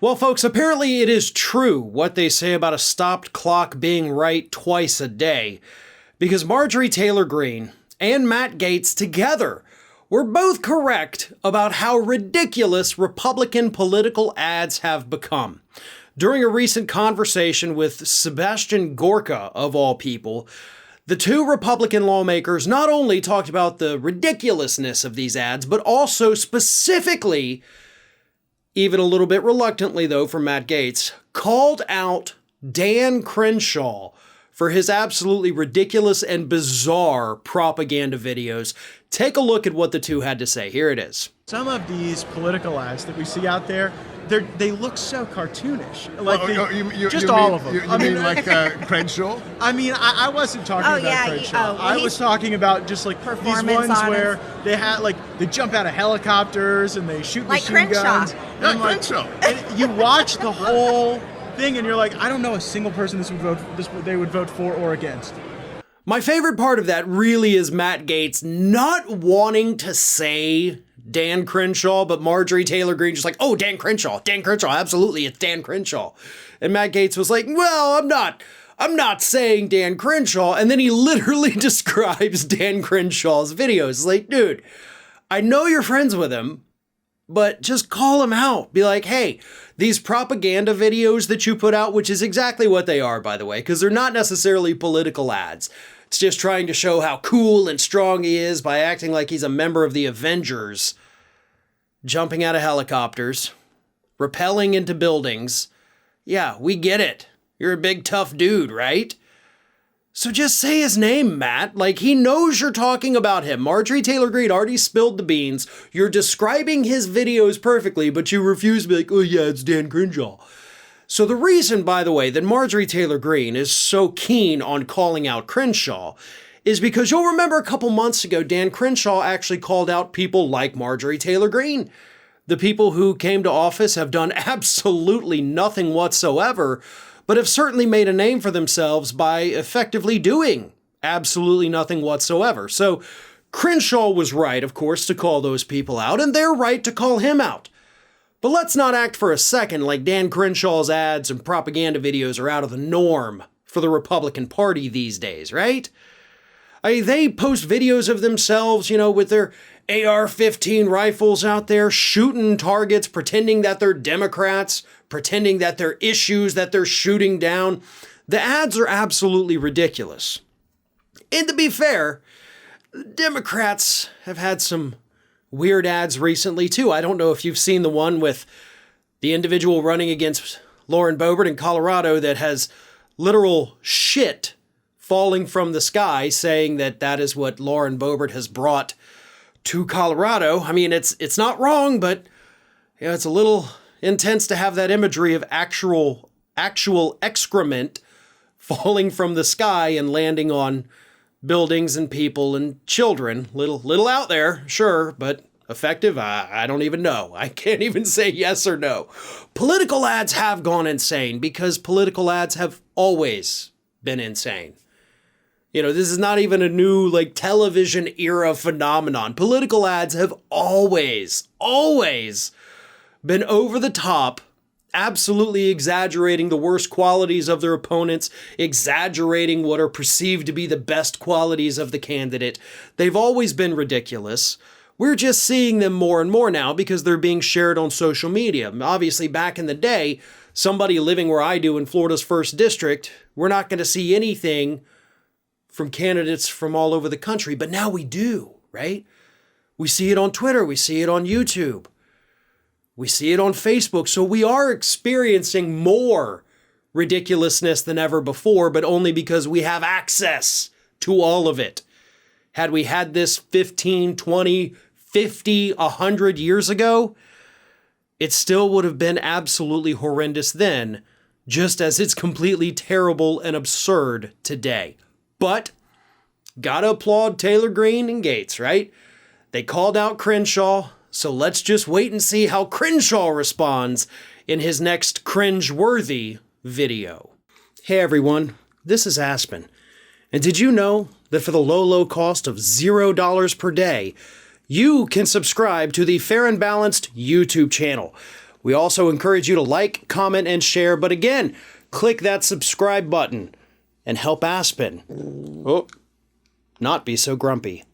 Well, folks, apparently it is true what they say about a stopped clock being right twice a day, because Marjorie Taylor Greene and Matt Gaetz together were both correct about how ridiculous Republican political ads have become. During a recent conversation with Sebastian Gorka, of all people, the two Republican lawmakers not only talked about the ridiculousness of these ads, but also specifically, even a little bit reluctantly though from Matt Gaetz, called out Dan Crenshaw for his absolutely ridiculous and bizarre propaganda videos. Take a look at what the two had to say. Here it is. Some of these political ads that we see out there, they look so cartoonish. Like all of them. You mean like Crenshaw? I mean, I wasn't talking about Crenshaw. I was talking about just like these ones where they had they jump out of helicopters and they shoot machine guns. Like Crenshaw. And you watch the whole thing and you're like, I don't know a single person they would vote for or against. My favorite part of that really is Matt Gaetz not wanting to say Dan Crenshaw, but Marjorie Taylor Greene just like, oh, Dan Crenshaw, absolutely, it's Dan Crenshaw. And Matt Gaetz was like, well, I'm not saying Dan Crenshaw. And then he literally describes Dan Crenshaw's videos. Like, dude, I know you're friends with him, but just call him out. Be like, hey, these propaganda videos that you put out, which is exactly what they are, by the way, because they're not necessarily political ads. It's just trying to show how cool and strong he is by acting like he's a member of the Avengers, jumping out of helicopters, rappelling into buildings. Yeah, we get it. You're a big, tough dude, right? So just say his name, Matt. Like, he knows you're talking about him. Marjorie Taylor Greene already spilled the beans. You're describing his videos perfectly, but you refuse to be like, oh yeah, it's Dan Crenshaw. So the reason, by the way, that Marjorie Taylor Greene is so keen on calling out Crenshaw is because you'll remember a couple months ago, Dan Crenshaw actually called out people like Marjorie Taylor Greene. The people who came to office have done absolutely nothing whatsoever, but have certainly made a name for themselves by effectively doing absolutely nothing whatsoever. So Crenshaw was right, of course, to call those people out, and they're right to call him out. But let's not act for a second like Dan Crenshaw's ads and propaganda videos are out of the norm for the Republican Party these days, right? They post videos of themselves, with their AR-15 rifles out there shooting targets, pretending that they're Democrats, pretending that they're issues that they're shooting down. The ads are absolutely ridiculous. And to be fair, Democrats have had some weird ads recently too. I don't know if you've seen the one with the individual running against Lauren Boebert in Colorado that has literal shit falling from the sky, saying that is what Lauren Boebert has brought to Colorado. I mean, it's not wrong, but it's a little intense to have that imagery of actual excrement falling from the sky and landing on buildings and people and children. Little out there, sure, but effective? I don't even know. I can't even say yes or no. Political ads have gone insane because political ads have always been insane. This is not even a new television era phenomenon. Political ads have always been over the top, absolutely exaggerating the worst qualities of their opponents, exaggerating what are perceived to be the best qualities of the candidate. They've always been ridiculous. We're just seeing them more and more now because they're being shared on social media. Obviously, back in the day, somebody living where I do in Florida's 1st District, we're not going to see anything from candidates from all over the country, but now we do, right? We see it on Twitter, we see it on YouTube, we see it on Facebook, so we are experiencing more ridiculousness than ever before, but only because we have access to all of it. Had we had this 15, 20, 50, 100 years ago, it still would have been absolutely horrendous then, just as it's completely terrible and absurd today. But gotta applaud Taylor Greene and Gaetz, right? They called out Crenshaw, so let's just wait and see how Crenshaw responds in his next cringeworthy video. Hey everyone, this is Aspen. And did you know that for the low cost of $0 per day, you can subscribe to the Fair and Balanced YouTube channel, We also encourage you to like, comment, and share. But again, click that subscribe button and help Aspen not be so grumpy.